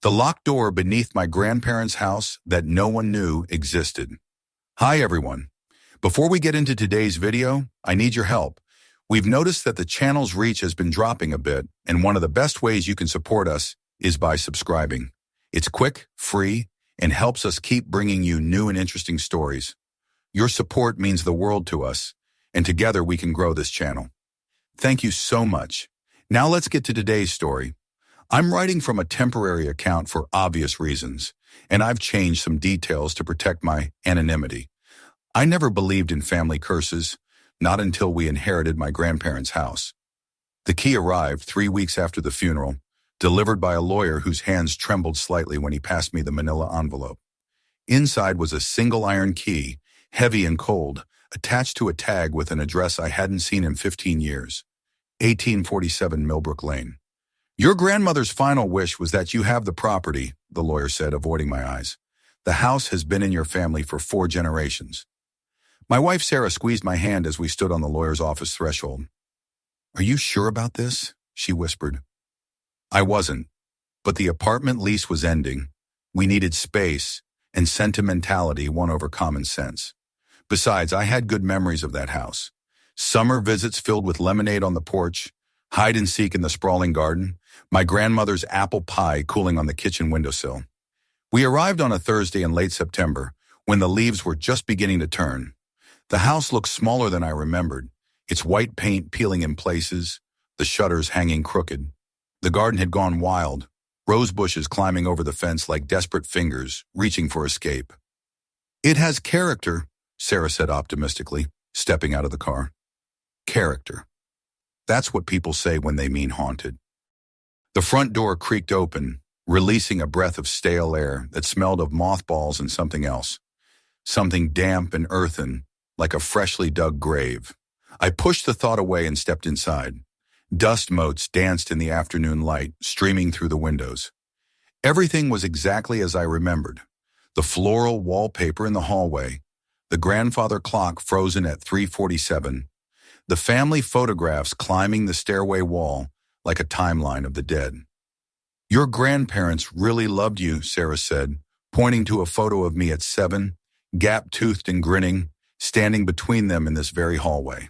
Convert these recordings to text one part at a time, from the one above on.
The locked door beneath my grandparents' house that no one knew existed. Hi everyone. Before we get into today's video, I need your help. We've noticed that the channel's reach has been dropping a bit, and one of the best ways you can support us is by subscribing. It's quick, free, and helps us keep bringing you new and interesting stories. Your support means the world to us, and together we can grow this channel. Thank you so much. Now let's get to today's story. I'm writing from a temporary account for obvious reasons, and I've changed some details to protect my anonymity. I never believed in family curses, not until we inherited my grandparents' house. The key arrived 3 weeks after the funeral, delivered by a lawyer whose hands trembled slightly when he passed me the manila envelope. Inside was a single iron key, heavy and cold, attached to a tag with an address I hadn't seen in 15 years, 1847 Millbrook Lane. Your grandmother's final wish was that you have the property, the lawyer said, avoiding my eyes. The house has been in your family for 4 generations. My wife Sarah squeezed my hand as we stood on the lawyer's office threshold. Are you sure about this? She whispered. I wasn't, but the apartment lease was ending. We needed space, and sentimentality won over common sense. Besides, I had good memories of that house. Summer visits filled with lemonade on the porch, hide and seek in the sprawling garden, my grandmother's apple pie cooling on the kitchen windowsill. We arrived on a Thursday in late September, when the leaves were just beginning to turn. The house looked smaller than I remembered, its white paint peeling in places, the shutters hanging crooked. The garden had gone wild, rose bushes climbing over the fence like desperate fingers, reaching for escape. It has character, Sarah said optimistically, stepping out of the car. Character. That's what people say when they mean haunted. The front door creaked open, releasing a breath of stale air that smelled of mothballs and something else. Something damp and earthen, like a freshly dug grave. I pushed the thought away and stepped inside. Dust motes danced in the afternoon light, streaming through the windows. Everything was exactly as I remembered. The floral wallpaper in the hallway, the grandfather clock frozen at 3:47, the family photographs climbing the stairway wall like a timeline of the dead. Your grandparents really loved you, Sarah said, pointing to a photo of me at 7, gap-toothed and grinning, standing between them in this very hallway.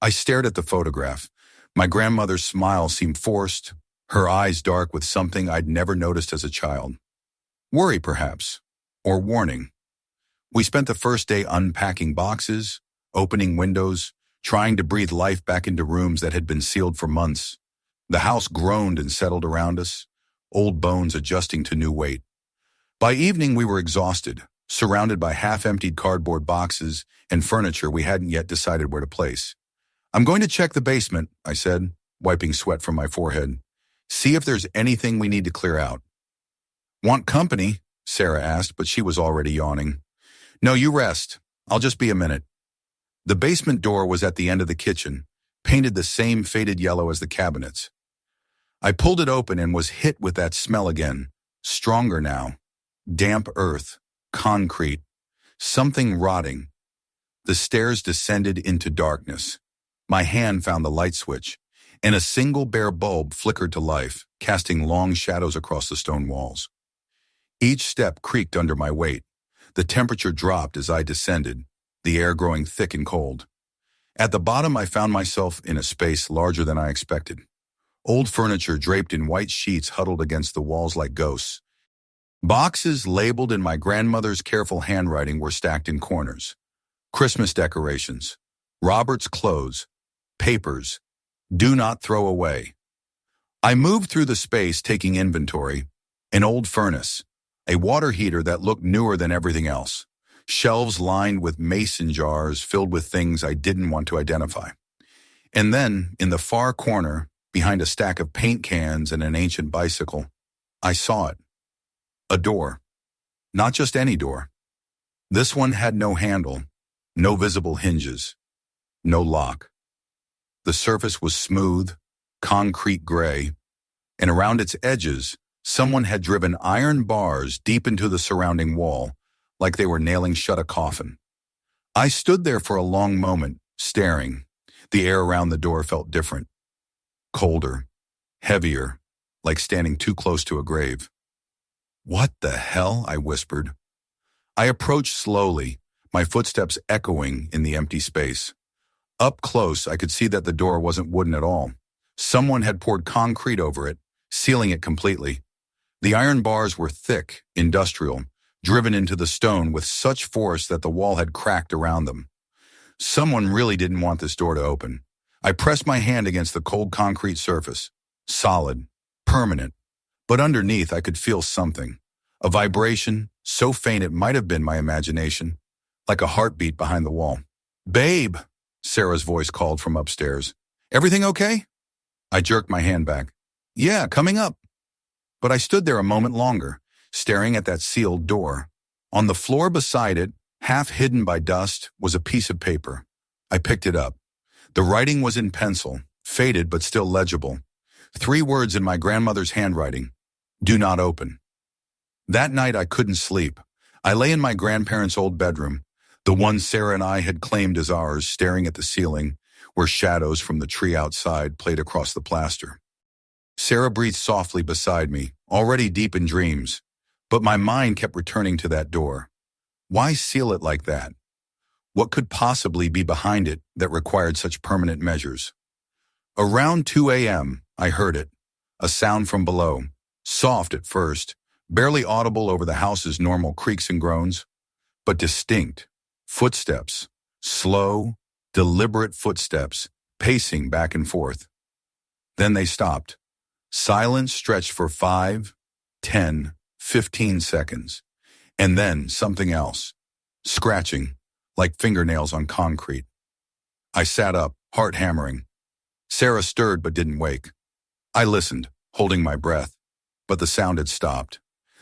I stared at the photograph. My grandmother's smile seemed forced, her eyes dark with something I'd never noticed as a child. Worry, perhaps, or warning. We spent the first day unpacking boxes, opening windows, trying to breathe life back into rooms that had been sealed for months. The house groaned and settled around us, old bones adjusting to new weight. By evening, we were exhausted, surrounded by half-emptied cardboard boxes and furniture we hadn't yet decided where to place. I'm going to check the basement, I said, wiping sweat from my forehead. See if there's anything we need to clear out. Want company? Sarah asked, but she was already yawning. No, you rest. I'll just be a minute. The basement door was at the end of the kitchen, painted the same faded yellow as the cabinets. I pulled it open and was hit with that smell again, stronger now. Damp earth, concrete, something rotting. The stairs descended into darkness. My hand found the light switch, and a single bare bulb flickered to life, casting long shadows across the stone walls. Each step creaked under my weight. The temperature dropped as I descended, the air growing thick and cold. At the bottom, I found myself in a space larger than I expected. Old furniture draped in white sheets huddled against the walls like ghosts. Boxes labeled in my grandmother's careful handwriting were stacked in corners. Christmas decorations, Robert's clothes, papers, do not throw away. I moved through the space taking inventory. An old furnace, a water heater that looked newer than everything else, shelves lined with mason jars filled with things I didn't want to identify. And then, in the far corner, behind a stack of paint cans and an ancient bicycle, I saw it. A door. Not just any door. This one had no handle, no visible hinges, no lock. The surface was smooth, concrete gray, and around its edges, someone had driven iron bars deep into the surrounding wall, like they were nailing shut a coffin. I stood there for a long moment, staring. The air around the door felt different. Colder, heavier, like standing too close to a grave. "What the hell?" I whispered. I approached slowly, my footsteps echoing in the empty space. Up close, I could see that the door wasn't wooden at all. Someone had poured concrete over it, sealing it completely. The iron bars were thick, industrial, driven into the stone with such force that the wall had cracked around them. Someone really didn't want this door to open. I pressed my hand against the cold concrete surface. Solid, permanent. But underneath I could feel something. A vibration, so faint it might have been my imagination, like a heartbeat behind the wall. "Babe," Sarah's voice called from upstairs. "Everything okay?" I jerked my hand back. "Yeah, coming up." But I stood there a moment longer, staring at that sealed door. On the floor beside it, half hidden by dust, was a piece of paper. I picked it up. The writing was in pencil, faded but still legible. 3 words in my grandmother's handwriting: "Do not open." That night I couldn't sleep. I lay in my grandparents' old bedroom, the one Sarah and I had claimed as ours, staring at the ceiling, where shadows from the tree outside played across the plaster. Sarah breathed softly beside me, already deep in dreams, but my mind kept returning to that door. Why seal it like that? What could possibly be behind it that required such permanent measures? Around 2 a.m., I heard it, a sound from below, soft at first, barely audible over the house's normal creaks and groans, but distinct. Footsteps, slow, deliberate footsteps, pacing back and forth. Then they stopped. Silence stretched for 5, 10, 15 seconds. And then something else. Scratching, like fingernails on concrete. I sat up, heart hammering. Sarah stirred but didn't wake. I listened, holding my breath, but the sound had stopped.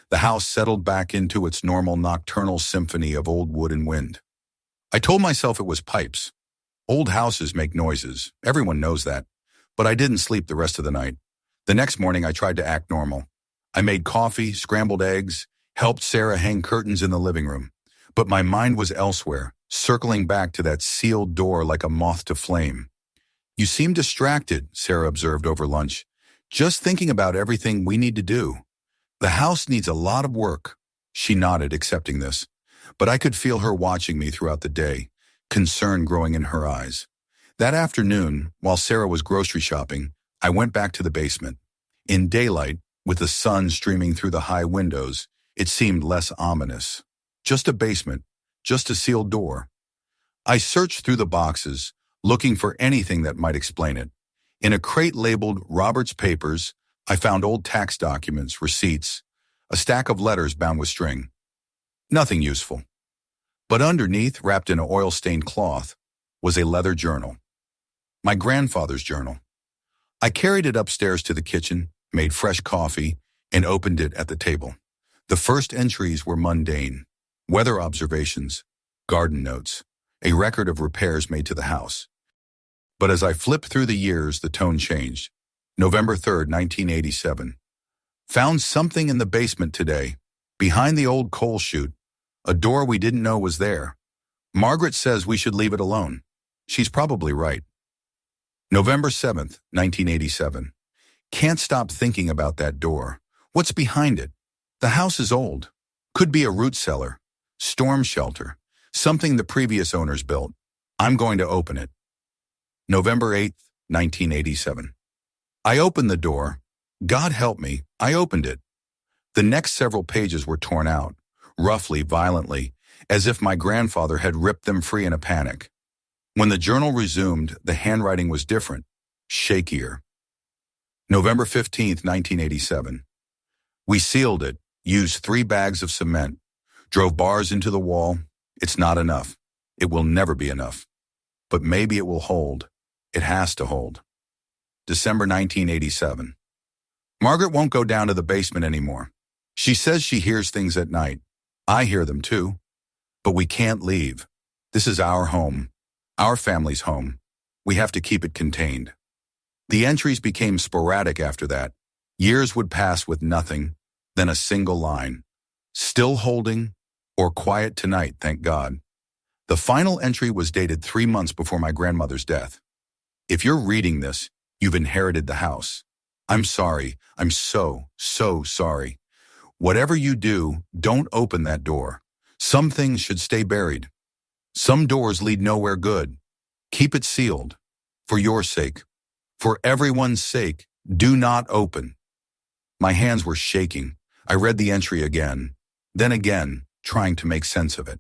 The house settled back into its normal nocturnal symphony of old wood and wind. I told myself it was pipes. Old houses make noises, everyone knows that, but I didn't sleep the rest of the night. The next morning I tried to act normal. I made coffee, scrambled eggs, helped Sarah hang curtains in the living room. But my mind was elsewhere, circling back to that sealed door like a moth to flame. "You seem distracted," Sarah observed over lunch. "Just thinking about everything we need to do." "The house needs a lot of work." She nodded, accepting this. But I could feel her watching me throughout the day, concern growing in her eyes. That afternoon, while Sarah was grocery shopping, I went back to the basement. In daylight, with the sun streaming through the high windows, it seemed less ominous. Just a basement, just a sealed door. I searched through the boxes, looking for anything that might explain it. In a crate labeled Robert's Papers, I found old tax documents, receipts, a stack of letters bound with string. Nothing useful. But underneath, wrapped in an oil-stained cloth, was a leather journal. My grandfather's journal. I carried it upstairs to the kitchen, made fresh coffee, and opened it at the table. The first entries were mundane. Weather observations, garden notes, a record of repairs made to the house. But as I flipped through the years, the tone changed. November 3rd, 1987. Found something in the basement today, behind the old coal chute, a door we didn't know was there. Margaret says we should leave it alone. She's probably right. November 7th, 1987. Can't stop thinking about that door. What's behind it? The house is old. Could be a root cellar, storm shelter, something the previous owners built. I'm going to open it. November 8th, 1987. I opened the door. God help me, I opened it. The next several pages were torn out, roughly, violently, as if my grandfather had ripped them free in a panic. When the journal resumed, the handwriting was different, shakier. November 15th, 1987. We sealed it, used 3 bags of cement, drove bars into the wall. It's not enough. It will never be enough. But maybe it will hold. It has to hold. December 1987. Margaret won't go down to the basement anymore. She says she hears things at night. I hear them too. But we can't leave. This is our home, our family's home. We have to keep it contained. The entries became sporadic after that. Years would pass with nothing, then a single line. Still holding, or quiet tonight, thank God. The final entry was dated 3 months before my grandmother's death. If you're reading this, you've inherited the house. I'm sorry. I'm so sorry. Whatever you do, don't open that door. Some things should stay buried. Some doors lead nowhere good. Keep it sealed. For your sake. For everyone's sake, do not open. My hands were shaking. I read the entry again, then again, trying to make sense of it.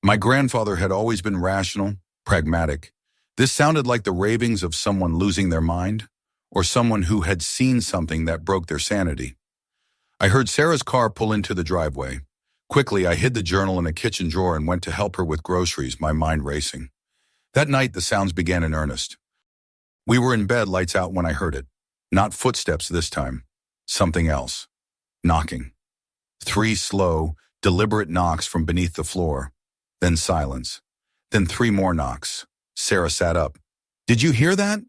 My grandfather had always been rational, pragmatic. This sounded like the ravings of someone losing their mind, or someone who had seen something that broke their sanity. I heard Sarah's car pull into the driveway. Quickly, I hid the journal in a kitchen drawer and went to help her with groceries, my mind racing. That night, the sounds began in earnest. We were in bed, lights out, when I heard it. Not footsteps this time. Something else. Knocking. 3 slow, deliberate knocks from beneath the floor. Then silence. Then 3 more knocks. Sarah sat up. "Did you hear that?"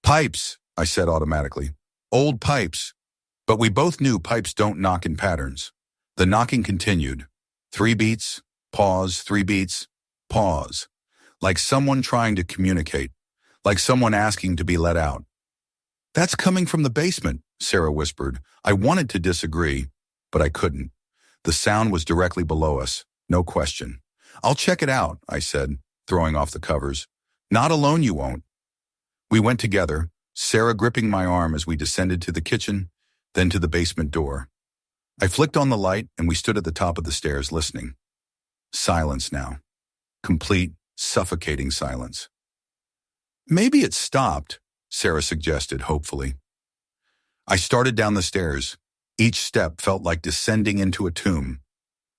"Pipes," I said automatically. "Old pipes." But we both knew pipes don't knock in patterns. The knocking continued. 3 beats, pause, 3 beats, pause. Like someone trying to communicate. Like someone asking to be let out. "That's coming from the basement," Sarah whispered. I wanted to disagree, but I couldn't. The sound was directly below us, no question. "I'll check it out," I said, throwing off the covers. "Not alone you won't." We went together, Sarah gripping my arm as we descended to the kitchen, then to the basement door. I flicked on the light and we stood at the top of the stairs listening. Silence now. Complete, suffocating silence. "Maybe it stopped," Sarah suggested hopefully. I started down the stairs. Each step felt like descending into a tomb.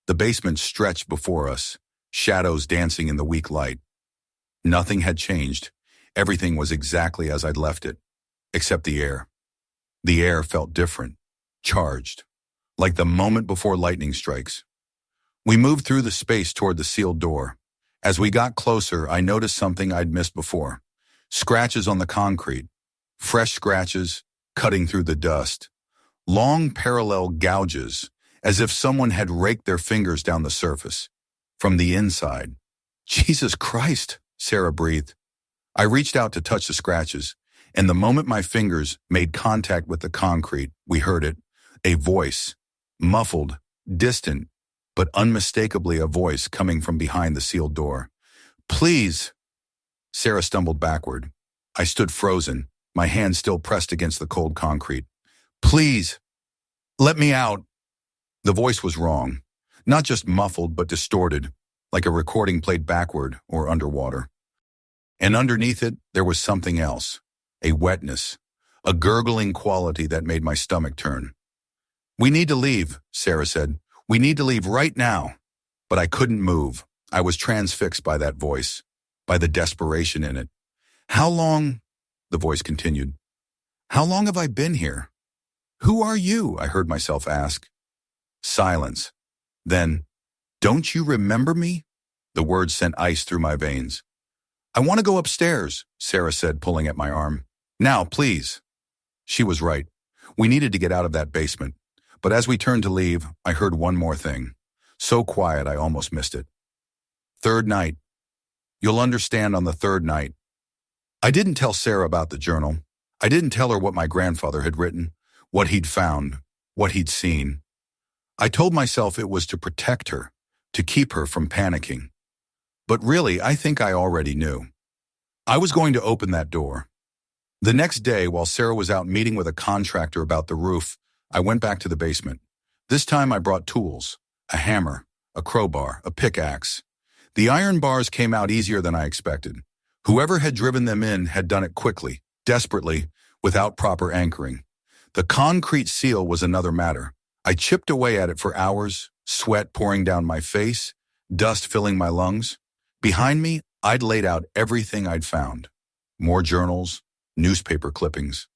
The basement stretched before us, shadows dancing in the weak light. Nothing had changed. Everything was exactly as I'd left it, except the air. The air felt different, charged, like the moment before lightning strikes. We moved through the space toward the sealed door. As we got closer, I noticed something I'd missed before. Scratches on the concrete, fresh scratches cutting through the dust. Long parallel gouges, as if someone had raked their fingers down the surface. From the inside. "Jesus Christ," Sarah breathed. I reached out to touch the scratches, and the moment my fingers made contact with the concrete, we heard it. A voice, muffled, distant, but unmistakably a voice coming from behind the sealed door. "Please." Sarah stumbled backward. I stood frozen, my hand still pressed against the cold concrete. "Please, let me out." The voice was wrong. Not just muffled, but distorted, like a recording played backward or underwater. And underneath it, there was something else. A wetness, a gurgling quality that made my stomach turn. "We need to leave," Sarah said. "We need to leave right now." But I couldn't move. I was transfixed by that voice, by the desperation in it. "How long," the voice continued, "how long have I been here?" "Who are you?" I heard myself ask. Silence. Then, "Don't you remember me?" The words sent ice through my veins. "I want to go upstairs," Sarah said, pulling at my arm. "Now, please." She was right. We needed to get out of that basement. But as we turned to leave, I heard one more thing. So quiet I almost missed it. "Third night. You'll understand on the 3rd night." I didn't tell Sarah about the journal. I didn't tell her what my grandfather had written, what he'd found, what he'd seen. I told myself it was to protect her, to keep her from panicking. But really, I think I already knew. I was going to open that door. The next day, while Sarah was out meeting with a contractor about the roof, I went back to the basement. This time I brought tools, a hammer, a crowbar, a pickaxe. The iron bars came out easier than I expected. Whoever had driven them in had done it quickly, desperately, without proper anchoring. The concrete seal was another matter. I chipped away at it for hours, sweat pouring down my face, dust filling my lungs. Behind me, I'd laid out everything I'd found. More journals, newspaper clippings,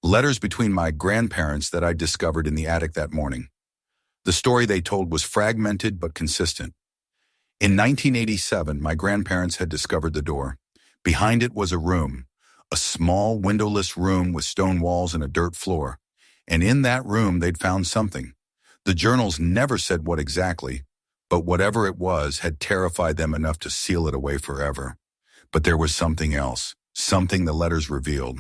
letters between my grandparents that I'd discovered in the attic that morning. The story they told was fragmented but consistent. In 1987, my grandparents had discovered the door. Behind it was a room, a small windowless room with stone walls and a dirt floor. And in that room, they'd found something. The journals never said what exactly, but whatever it was had terrified them enough to seal it away forever. But there was something else, something the letters revealed.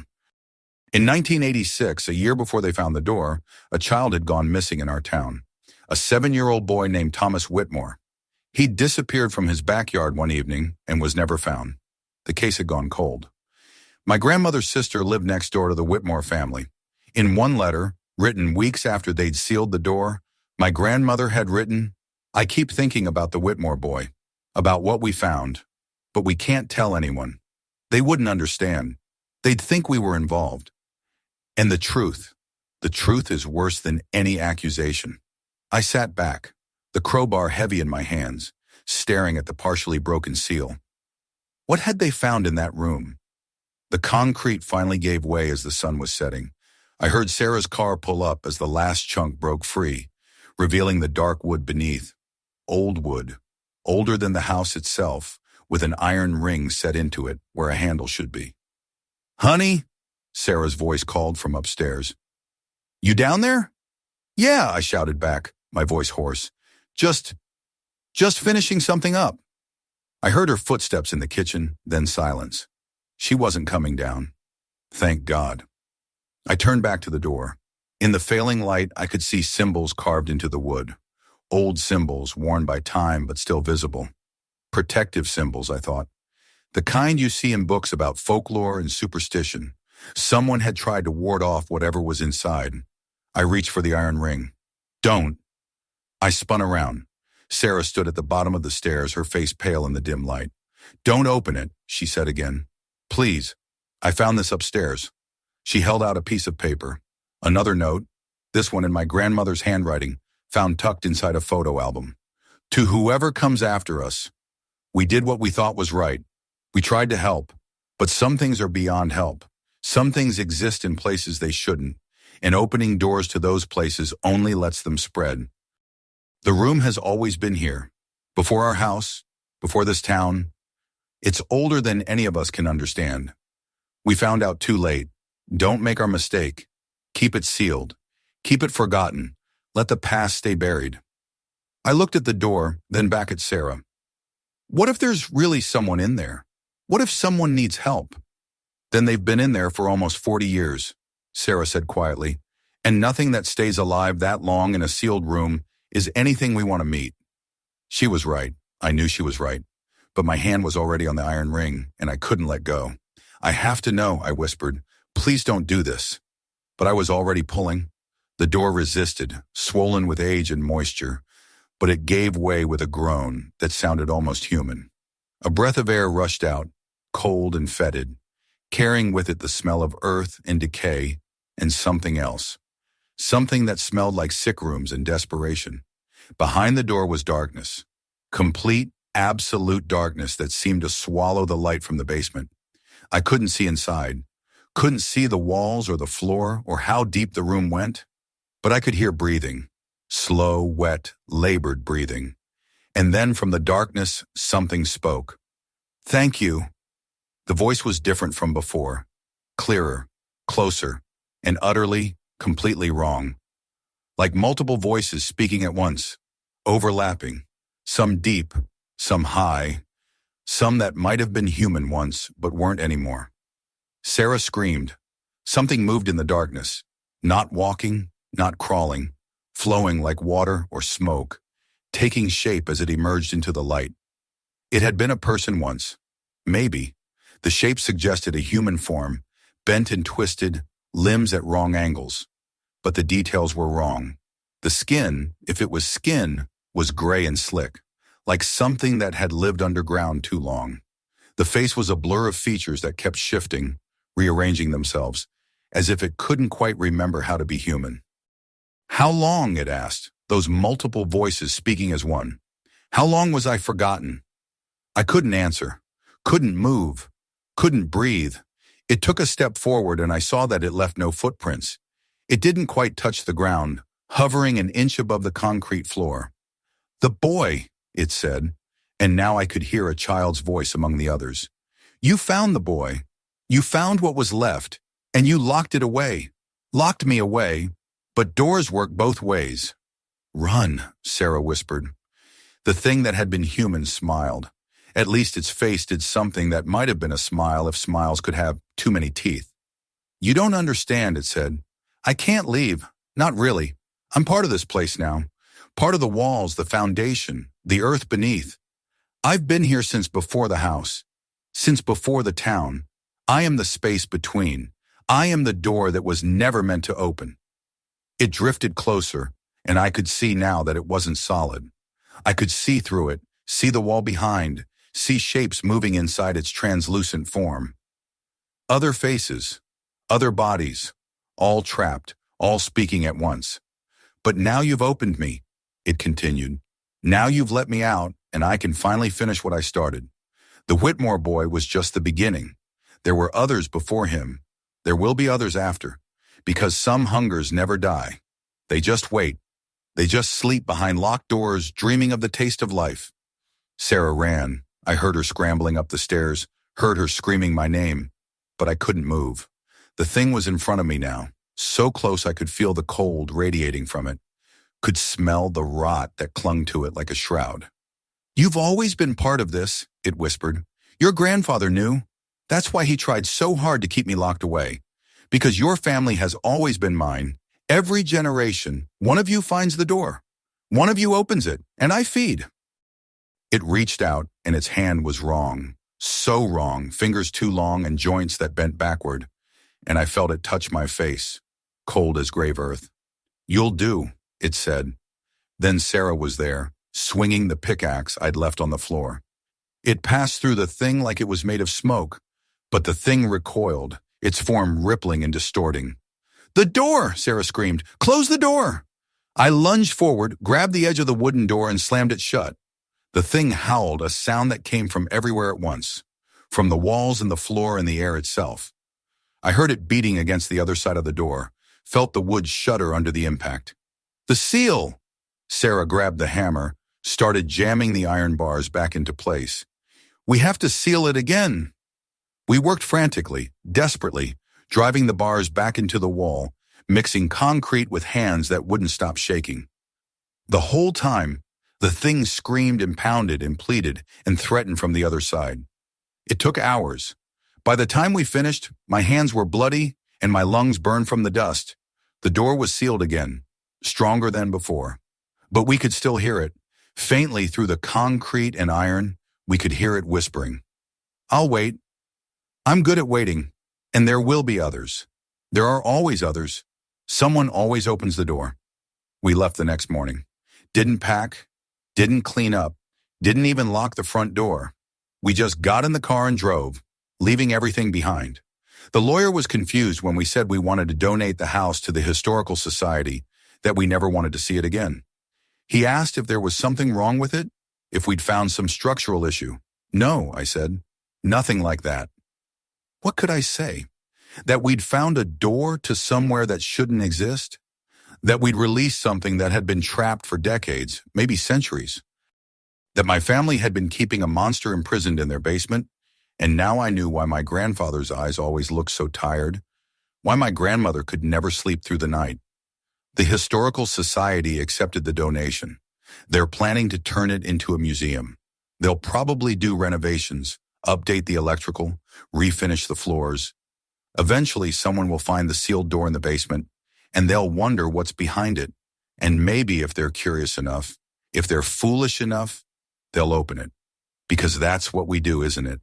In 1986, a year before they found the door, a child had gone missing in our town. a 7-year-old boy named Thomas Whitmore. He'd disappeared from his backyard one evening and was never found. The case had gone cold. My grandmother's sister lived next door to the Whitmore family. In one letter, written weeks after they'd sealed the door, my grandmother had written, "I keep thinking about the Whitmore boy, about what we found, but we can't tell anyone. They wouldn't understand. They'd think we were involved. And the truth is worse than any accusation." I sat back, the crowbar heavy in my hands, staring at the partially broken seal. What had they found in that room? The concrete finally gave way as the sun was setting. I heard Sarah's car pull up as the last chunk broke free, revealing the dark wood beneath. Old wood, older than the house itself, with an iron ring set into it where a handle should be. "Honey," Sarah's voice called from upstairs. "You down there?" "Yeah," I shouted back, my voice hoarse. Just finishing something up." I heard her footsteps in the kitchen, then silence. She wasn't coming down. Thank God. I turned back to the door. In the failing light, I could see symbols carved into the wood. Old symbols, worn by time but still visible. Protective symbols, I thought. The kind you see in books about folklore and superstition. Someone had tried to ward off whatever was inside. I reached for the iron ring. "Don't." I spun around. Sarah stood at the bottom of the stairs, her face pale in the dim light. "Don't open it," she said again. "Please. I found this upstairs." She held out a piece of paper. Another note, this one in my grandmother's handwriting, found tucked inside a photo album. "To whoever comes after us. We did what we thought was right. We tried to help. But some things are beyond help. Some things exist in places they shouldn't, and opening doors to those places only lets them spread. The room has always been here. Before our house, before this town. It's older than any of us can understand. We found out too late. Don't make our mistake. Keep it sealed. Keep it forgotten. Let the past stay buried." I looked at the door, then back at Sarah. What if there's really someone in there? What if someone needs help? "Then they've been in there for almost 40 years, Sarah said quietly, "and nothing that stays alive that long in a sealed room is anything we want to meet." She was right. I knew she was right. But my hand was already on the iron ring, and I couldn't let go. "I have to know," I whispered. "Please don't do this." But I was already pulling. The door resisted, swollen with age and moisture, but it gave way with a groan that sounded almost human. A breath of air rushed out, cold and fetid, carrying with it the smell of earth and decay and something else. Something that smelled like sick rooms and desperation. Behind the door was darkness. Complete, absolute darkness that seemed to swallow the light from the basement. I couldn't see inside. Couldn't see the walls or the floor or how deep the room went. But I could hear breathing. Slow, wet, labored breathing. And then from the darkness, something spoke. "Thank you." The voice was different from before. Clearer, closer, and utterly, completely wrong. Like multiple voices speaking at once, overlapping, some deep, some high, some that might have been human once but weren't anymore. Sarah screamed. Something moved in the darkness, not walking, not crawling, flowing like water or smoke, taking shape as it emerged into the light. It had been a person once. Maybe. The shape suggested a human form, bent and twisted, limbs at wrong angles. But the details were wrong. The skin, if it was skin, was gray and slick, like something that had lived underground too long. The face was a blur of features that kept shifting, rearranging themselves, as if it couldn't quite remember how to be human. "How long?" it asked, those multiple voices speaking as one. How long was I forgotten? I couldn't answer, couldn't move, couldn't breathe. It took a step forward and I saw that it left no footprints. It didn't quite touch the ground, hovering an inch above the concrete floor. "The boy," it said, and now I could hear a child's voice among the others. "You found the boy. You found what was left, and you locked it away. Locked me away, but doors work both ways." "Run," Sarah whispered. The thing that had been human smiled. At least its face did something that might have been a smile if smiles could have too many teeth. "You don't understand," it said. "I can't leave. Not really. I'm part of this place now. Part of the walls, the foundation, the earth beneath. I've been here since before the house, since before the town. I am the space between. I am the door that was never meant to open. It drifted closer, and I could see now that it wasn't solid. I could see through it, see the wall behind, see shapes moving inside its translucent form. Other faces, other bodies, all trapped, all speaking at once. But now you've opened me, it continued. Now you've let me out, and I can finally finish what I started. The Whitmore boy was just the beginning. There were others before him. There will be others after, because some hungers never die. They just wait. They just sleep behind locked doors, dreaming of the taste of life. Sarah ran. I heard her scrambling up the stairs, heard her screaming my name, but I couldn't move. The thing was in front of me now, so close I could feel the cold radiating from it, could smell the rot that clung to it like a shroud. "You've always been part of this," it whispered. "Your grandfather knew. That's why he tried so hard to keep me locked away. Because your family has always been mine. Every generation, one of you finds the door. One of you opens it, and I feed." It reached out, and its hand was wrong. So wrong, fingers too long and joints that bent backward. And I felt it touch my face, cold as grave earth. "You'll do," it said. Then Sarah was there, swinging the pickaxe I'd left on the floor. It passed through the thing like it was made of smoke, but the thing recoiled, its form rippling and distorting. "The door!" Sarah screamed. "Close the door!" I lunged forward, grabbed the edge of the wooden door, and slammed it shut. The thing howled, a sound that came from everywhere at once, from the walls and the floor and the air itself. I heard it beating against the other side of the door, felt the wood shudder under the impact. "The seal!" Sarah grabbed the hammer, started jamming the iron bars back into place. "We have to seal it again." We worked frantically, desperately, driving the bars back into the wall, mixing concrete with hands that wouldn't stop shaking. The whole time, the thing screamed and pounded and pleaded and threatened from the other side. It took hours. By the time we finished, my hands were bloody and my lungs burned from the dust. The door was sealed again, stronger than before. But we could still hear it. Faintly through the concrete and iron, we could hear it whispering. "I'll wait. I'm good at waiting, and there will be others. There are always others. Someone always opens the door." We left the next morning. Didn't pack, didn't clean up, didn't even lock the front door. We just got in the car and drove, leaving everything behind. The lawyer was confused when we said we wanted to donate the house to the Historical Society, that we never wanted to see it again. He asked if there was something wrong with it, if we'd found some structural issue. "No," I said. "Nothing like that." What could I say? That we'd found a door to somewhere that shouldn't exist? That we'd released something that had been trapped for decades, maybe centuries? That my family had been keeping a monster imprisoned in their basement? And now I knew why my grandfather's eyes always looked so tired, why my grandmother could never sleep through the night. The Historical Society accepted the donation. They're planning to turn it into a museum. They'll probably do renovations, update the electrical, refinish the floors. Eventually, someone will find the sealed door in the basement, and they'll wonder what's behind it. And maybe if they're curious enough, if they're foolish enough, they'll open it. Because that's what we do, isn't it?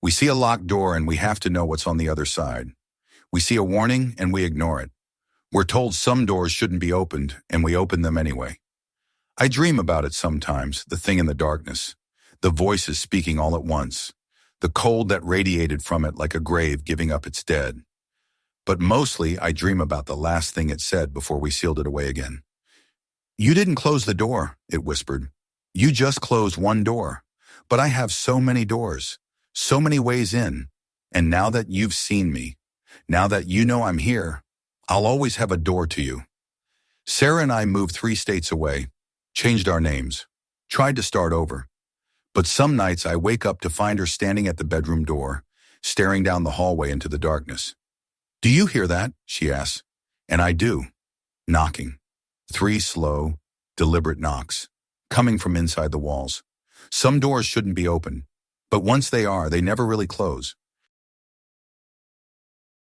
We see a locked door and we have to know what's on the other side. We see a warning and we ignore it. We're told some doors shouldn't be opened, and we open them anyway. I dream about it sometimes, the thing in the darkness, the voices speaking all at once, the cold that radiated from it like a grave giving up its dead. But mostly I dream about the last thing it said before we sealed it away again. "You didn't close the door," it whispered. "You just closed one door. But I have so many doors, so many ways in. And now that you've seen me, now that you know I'm here, I'll always have a door to you." Sarah and I moved 3 states away, changed our names, tried to start over. But some nights I wake up to find her standing at the bedroom door, staring down the hallway into the darkness. "Do you hear that?" she asks. And I do. Knocking. 3 slow, deliberate knocks, coming from inside the walls. Some doors shouldn't be open, but once they are, they never really close.